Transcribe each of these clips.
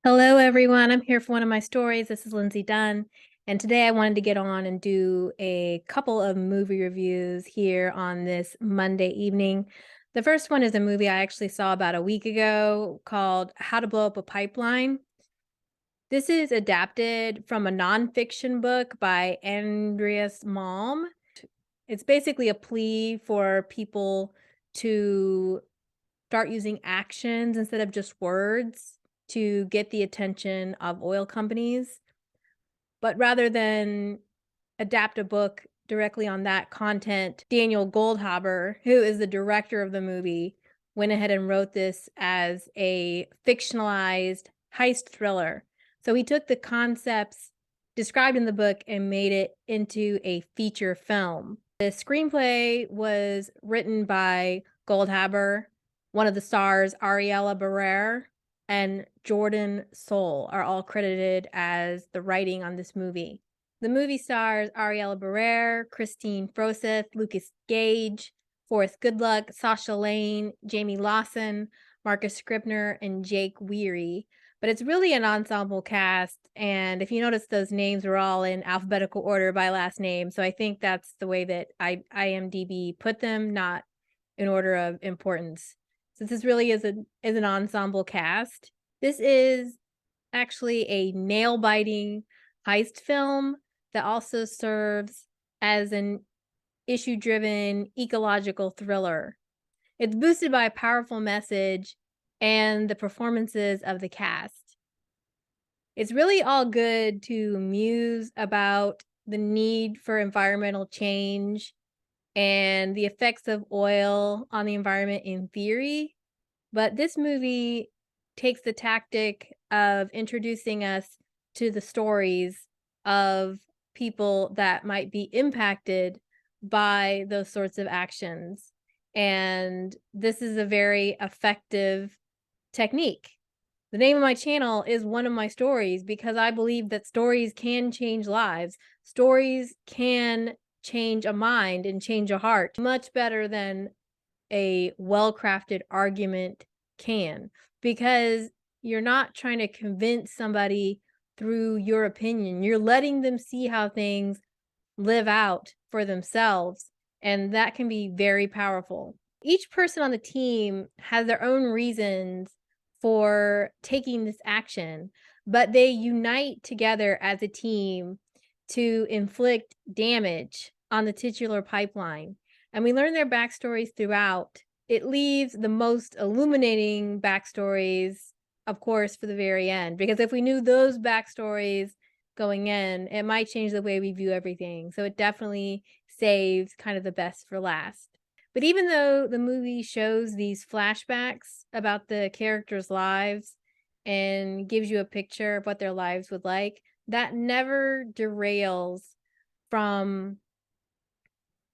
Hello, everyone. I'm here for one of my stories. This is Lindsay Dunn, and today I wanted to get on and do a couple of movie reviews here on this Monday evening. The first one is a movie I actually saw about a week ago called How to Blow Up a Pipeline. This is adapted from a nonfiction book by Andreas Malm. It's basically a plea for people to start using actions instead of just words to get the attention of oil companies. But rather than adapt a book directly on that content, Daniel Goldhaber, who is the director of the movie, went ahead and wrote this as a fictionalized heist thriller. So he took the concepts described in the book and made it into a feature film. The screenplay was written by Goldhaber. One of the stars, Ariela Barer, and Jordan Sjol are all credited as the writing on this movie. The movie stars Ariela Barer, Kristine Froseth, Lukas Gage, Forrest Goodluck, Sasha Lane, Jayme Lawson, Marcus Scribner, and Jake Weary. But it's really an ensemble cast, and if you notice, those names were all in alphabetical order by last name, so I think that's the way that IMDb put them, not in order of importance. So this really is an ensemble cast. This is actually a nail-biting heist film that also serves as an issue-driven ecological thriller. It's boosted by a powerful message and the performances of the cast. It's really all good to muse about the need for environmental change and the effects of oil on the environment in theory, but this movie takes the tactic of introducing us to the stories of people that might be impacted by those sorts of actions. And this is a very effective technique. The name of my channel is one of my stories because I believe that stories can change lives. Stories can change a mind and change a heart much better than a well-crafted argument can, because you're not trying to convince somebody through your opinion. You're letting them see how things live out for themselves, and that can be very powerful. Each person on the team has their own reasons for taking this action, but they unite together as a team to inflict damage on the titular pipeline. And we learn their backstories throughout. It leaves the most illuminating backstories, of course, for the very end, because if we knew those backstories going in, it might change the way we view everything. So it definitely saves kind of the best for last. But even though the movie shows these flashbacks about the characters' lives and gives you a picture of what their lives would like, that never derails from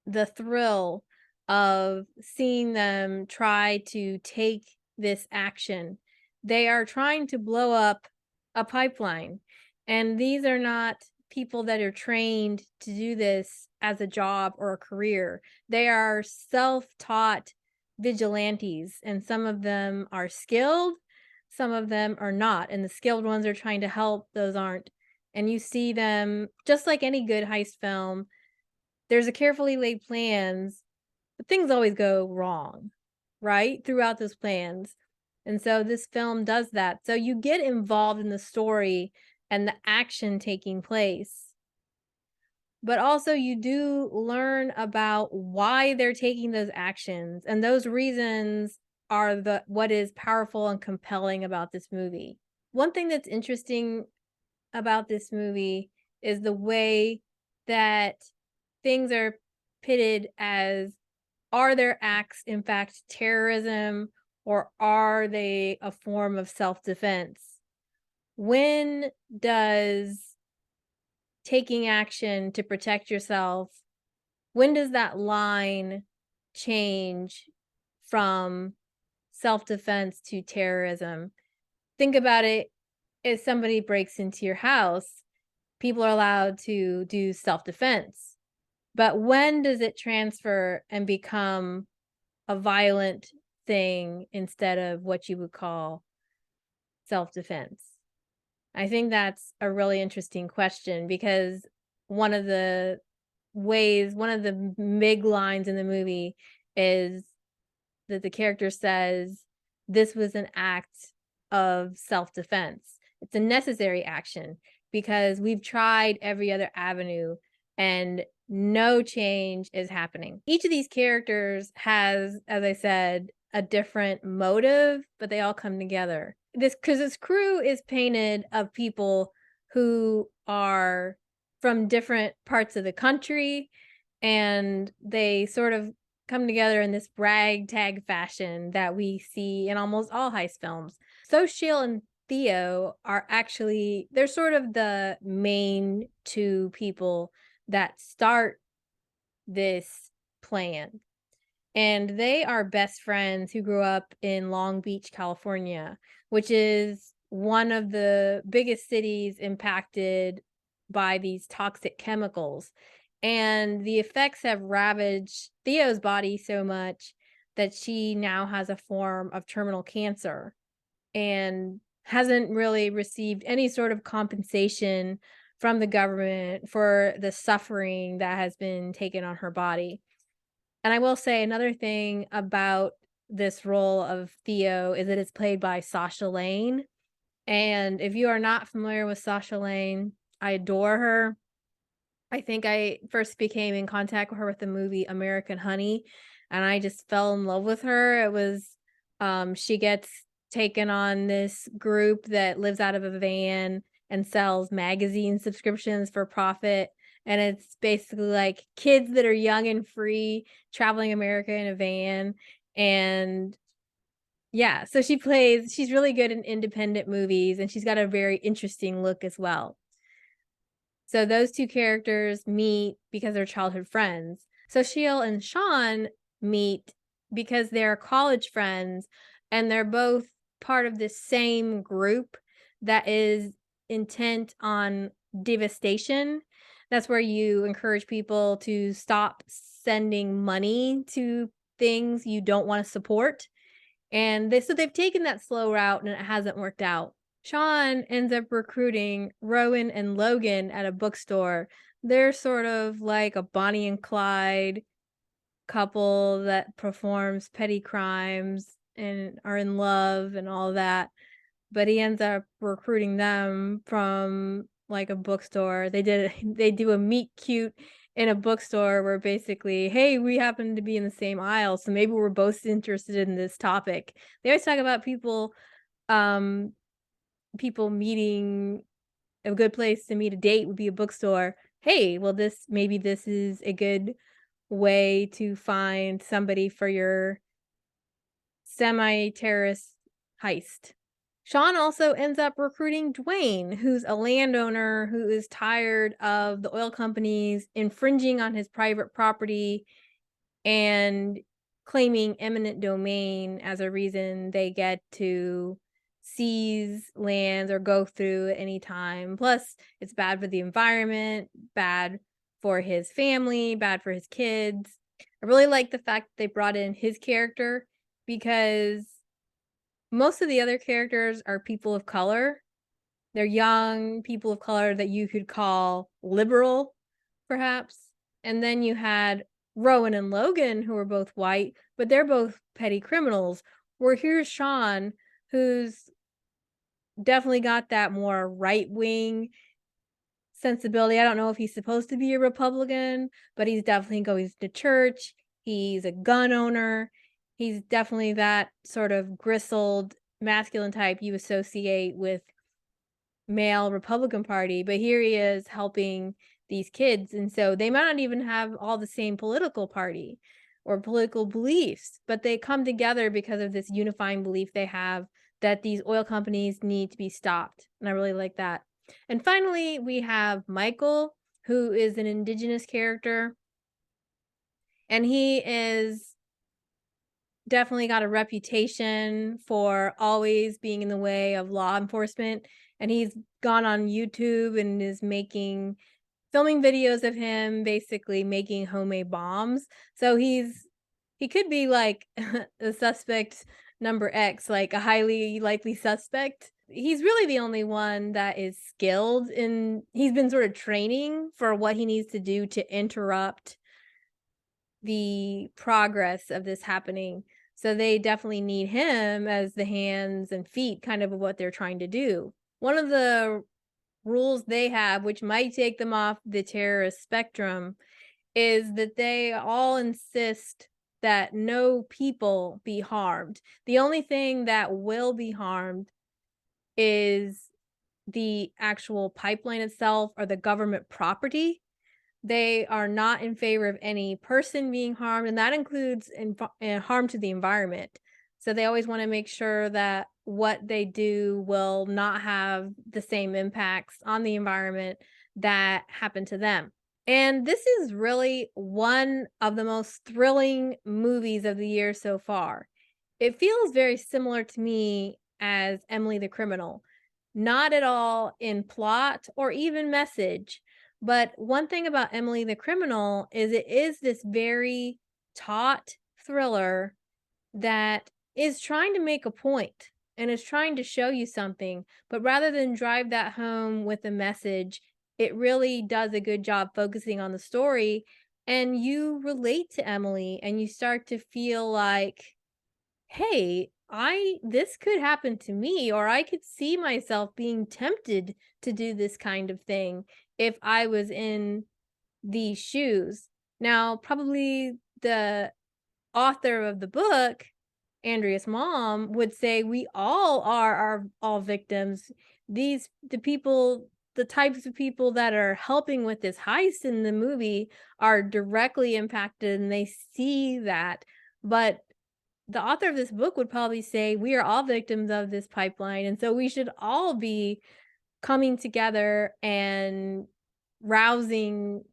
the thrill of seeing them try to take this action. They are trying to blow up a pipeline, and these are not people that are trained to do this as a job or a career. They are self-taught vigilantes, and some of them are skilled, some of them are not, and the skilled ones are trying to help those aren't. And you see them, just like any good heist film, there's a carefully laid plans, but things always go wrong, right? Throughout those plans. And so this film does that. So you get involved in the story and the action taking place. But also you do learn about why they're taking those actions. And those reasons are what is powerful and compelling about this movie. One thing that's interesting about this movie is the way that things are pitted as, are their acts in fact terrorism, or are they a form of self-defense? When does taking action to protect yourself, when does that line change from self-defense to terrorism? Think about it. If somebody breaks into your house, people are allowed to do self-defense. But when does it transfer and become a violent thing instead of what you would call self-defense? I think that's a really interesting question because one of the one of the big lines in the movie is that the character says, "This was an act of self-defense. It's a necessary action because we've tried every other avenue and no change is happening." Each of these characters has, as I said, a different motive, but they all come together. This crew is painted of people who are from different parts of the country, and they sort of come together in this ragtag fashion that we see in almost all heist films. So Sheil and Theo are actually they're sort of the main two people that start this plan. And they are best friends who grew up in Long Beach, California, which is one of the biggest cities impacted by these toxic chemicals. And the effects have ravaged Theo's body so much that she now has a form of terminal cancer and hasn't really received any sort of compensation from the government for the suffering that has been taken on her body. And I will say another thing about this role of Theo is that it's played by Sasha Lane. And if you are not familiar with Sasha Lane, I adore her. I think I first became in contact with her with the movie American Honey, and I just fell in love with her. It was she gets taken on this group that lives out of a van and sells magazine subscriptions for profit. And it's basically like kids that are young and free traveling America in a van. And yeah, so she's really good in independent movies and she's got a very interesting look as well. So those 2 characters meet because they're childhood friends. So Sheil and Sean meet because they're college friends, and they're both part of the same group that is intent on devastation. That's where you encourage people to stop sending money to things you don't wanna support, and they've taken that slow route and it hasn't worked out. Sean ends up recruiting Rowan and Logan at a bookstore. They're sort of like a Bonnie and Clyde couple that performs petty crimes and are in love and all that. But he ends up recruiting them from like a bookstore. They do a meet cute in a bookstore where basically, hey, we happen to be in the same aisle, so maybe we're both interested in this topic. They always talk about um people meeting a good place to meet a date would be a bookstore. Hey, well this is a good way to find somebody for your semi-terrorist heist. Sean also ends up recruiting Dwayne, who's a landowner who is tired of the oil companies infringing on his private property and claiming eminent domain as a reason they get to seize lands or go through at any time. Plus, it's bad for the environment, bad for his family, bad for his kids. I really like the fact that they brought in his character because most of the other characters are people of color. They're young people of color that you could call liberal, perhaps. And then you had Rowan and Logan, who are both white, but they're both petty criminals. Where here's Sean, who's definitely got that more right wing sensibility. I don't know if he's supposed to be a Republican, but he's definitely goes to church. He's a gun owner. He's definitely that sort of gristled masculine type you associate with male Republican Party, but here he is helping these kids. And so they might not even have all the same political party or political beliefs, but they come together because of this unifying belief they have that these oil companies need to be stopped. And I really like that. And finally, we have Michael, who is an indigenous character, and he is definitely got a reputation for always being in the way of law enforcement, and he's gone on YouTube and is filming videos of him basically making homemade bombs. So he could be like a suspect number X, like a highly likely suspect he's really the only one that is skilled in he's been sort of training for what he needs to do to interrupt the progress of this happening. So they definitely need him as the hands and feet kind of what they're trying to do. One of the rules they have, which might take them off the terrorist spectrum, is that they all insist that no people be harmed. The only thing that will be harmed is the actual pipeline itself or the government property. They are not in favor of any person being harmed, and that includes harm to the environment. So they always want to make sure that what they do will not have the same impacts on the environment that happen to them. And this is really one of the most thrilling movies of the year so far. It feels very similar to me as Emily the Criminal. Not at all in plot or even message, but one thing about Emily the Criminal is it is this very taut thriller that is trying to make a point and is trying to show you something, but rather than drive that home with a message, it really does a good job focusing on the story, and you relate to Emily and you start to feel like, hey, I this could happen to me, or I could see myself being tempted to do this kind of thing if I was in these shoes. Now, probably the author of the book, Andreas Malm, would say we all are all victims. The types of people that are helping with this heist in the movie are directly impacted and they see that. But the author of this book would probably say we are all victims of this pipeline. And so we should all be coming together and rousing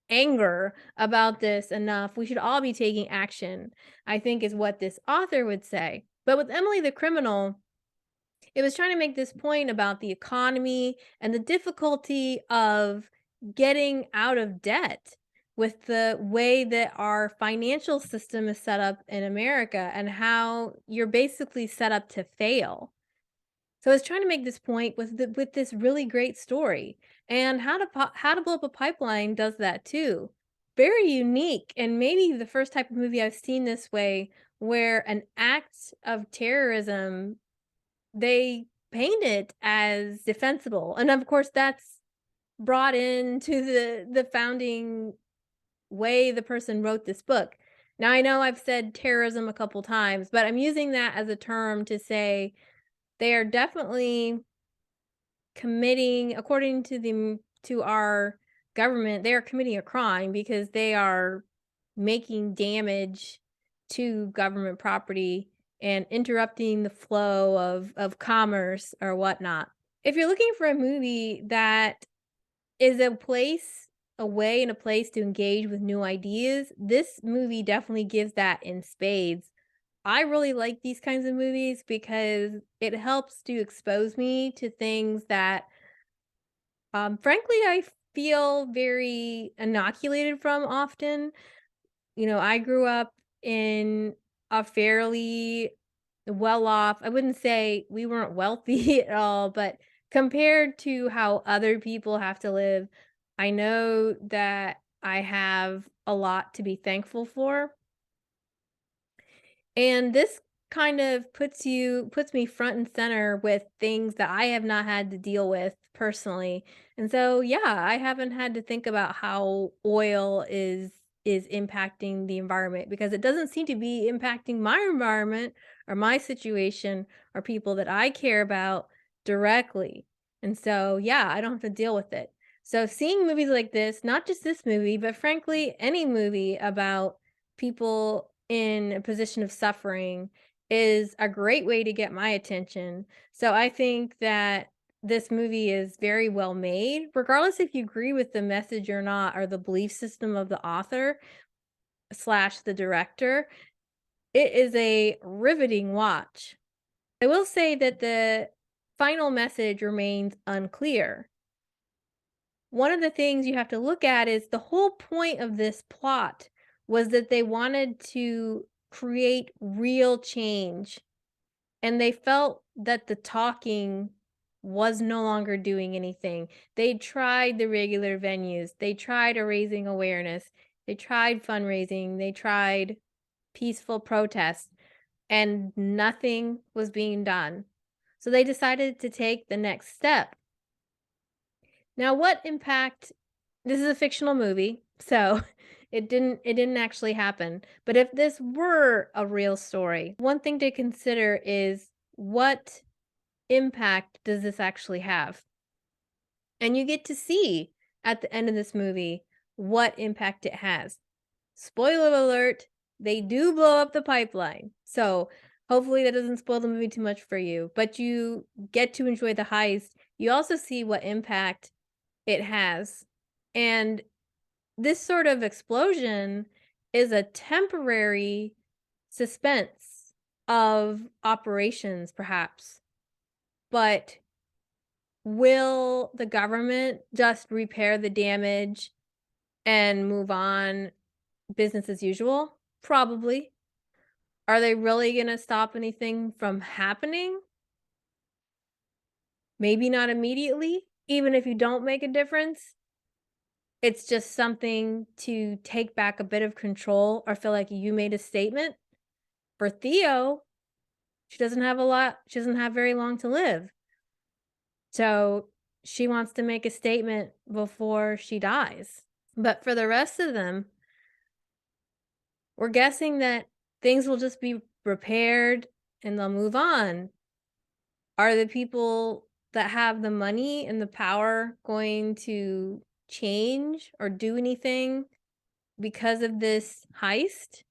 anger about this enough. We should all be taking action, I think is what this author would say. But with Emily the Criminal, it was trying to make this point about the economy and the difficulty of getting out of debt with the way that our financial system is set up in America and how you're basically set up to fail. So I was trying to make this point with this really great story, and How to Blow Up a Pipeline does that too. Very unique, and maybe the first type of movie I've seen this way, where an act of terrorism they paint it as defensible, and of course that's brought into the founding way the person wrote this book. Now I know I've said terrorism a couple times, but I'm using that as a term to say they are definitely committing according to to our government, they are committing a crime because they are making damage to government property and interrupting the flow of commerce or whatnot. If you're looking for a movie that is a way and a place to engage with new ideas, this movie definitely gives that in spades. I really like these kinds of movies because it helps to expose me to things that, frankly, I feel very inoculated from often. You know, I grew up in a fairly well off, I wouldn't say we weren't wealthy at all, but compared to how other people have to live, I know that I have a lot to be thankful for. And this kind of puts me front and center with things that I have not had to deal with personally. And so, yeah, I haven't had to think about how oil is impacting the environment because it doesn't seem to be impacting my environment or my situation or people that I care about directly. And so, yeah, I don't have to deal with it. So, seeing movies like this, not just this movie, but frankly, any movie about people in a position of suffering is a great way to get my attention. So I think that this movie is very well made, regardless if you agree with the message or not, or the belief system of the author slash the director. It is a riveting watch. I will say that the final message remains unclear. One of the things you have to look at is the whole point of this plot was that they wanted to create real change and they felt that the talking was no longer doing anything. They tried the regular venues, they tried raising awareness, they tried fundraising, they tried peaceful protests, and nothing was being done. So they decided to take the next step. Now, what impact this is a fictional movie, so it didn't actually happen. But if this were a real story, one thing to consider is what impact does this actually have? And you get to see at the end of this movie what impact it has. Spoiler alert, they do blow up the pipeline. So hopefully that doesn't spoil the movie too much for you, but you get to enjoy the heist. You also see what impact it has. And this sort of explosion is a temporary suspense of operations, perhaps. But will the government just repair the damage and move on business as usual? Probably. Are they really gonna stop anything from happening? Maybe not immediately, even if you don't make a difference. It's just something to take back a bit of control or feel like you made a statement. For Theo, she doesn't have very long to live. So she wants to make a statement before she dies. But for the rest of them, we're guessing that things will just be repaired and they'll move on. Are the people that have the money and the power going to change or do anything because of this heist?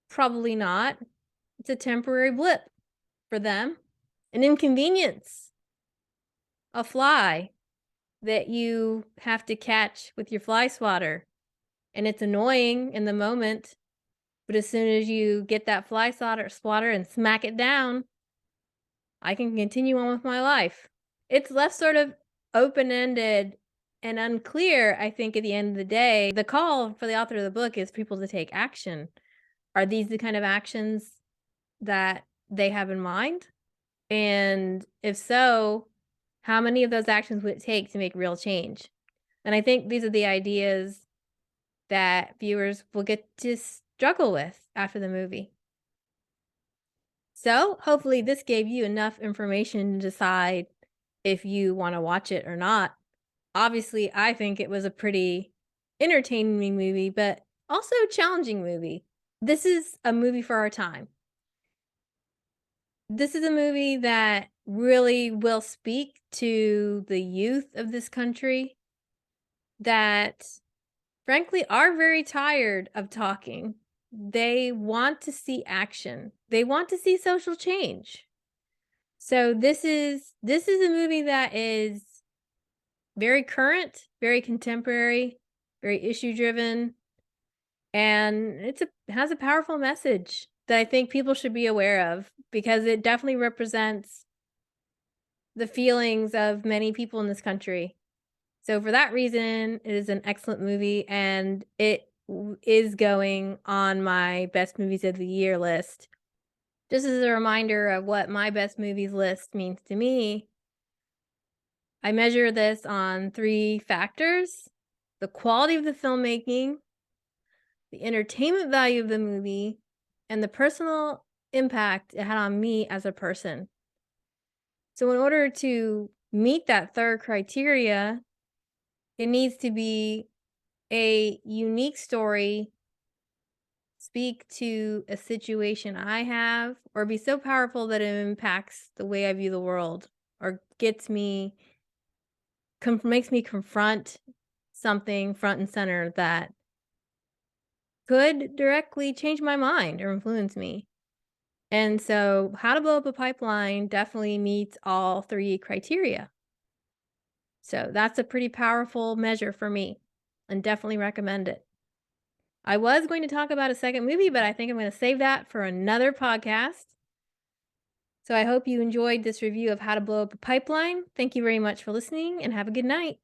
Probably not. It's a temporary blip for them, an inconvenience, a fly that you have to catch with your fly swatter. And it's annoying in the moment, but as soon as you get that swatter and smack it down, I can continue on with my life. It's left sort of open-ended and unclear, I think, at the end of the day. The call for the author of the book is people to take action. Are these the kind of actions that they have in mind? And if so, how many of those actions would it take to make real change? And I think these are the ideas that viewers will get to struggle with after the movie. So, hopefully this gave you enough information to decide if you wanna watch it or not. Obviously, I think it was a pretty entertaining movie, but also challenging movie. This is a movie for our time. This is a movie that really will speak to the youth of this country that, frankly, are very tired of talking. They want to see action. They want to see social change. So this is a movie that is very current, very contemporary, very issue driven, and has a powerful message that I think people should be aware of because it definitely represents the feelings of many people in this country. So for that reason, it is an excellent movie and is going on my best movies of the year list. Just as a reminder of what my best movies list means to me, I measure this on 3 factors: the quality of the filmmaking, the entertainment value of the movie, and the personal impact it had on me as a person. So in order to meet that 3rd criteria, it needs to be a unique story, speak to a situation I have, or be so powerful that it impacts the way I view the world, or makes me confront something front and center that could directly change my mind or influence me. And so, How to Blow Up a Pipeline definitely meets all 3 criteria. So, that's a pretty powerful measure for me and definitely recommend it. I was going to talk about a second movie, but I think I'm going to save that for another podcast. So, I hope you enjoyed this review of How to Blow Up a Pipeline. Thank you very much for listening and have a good night.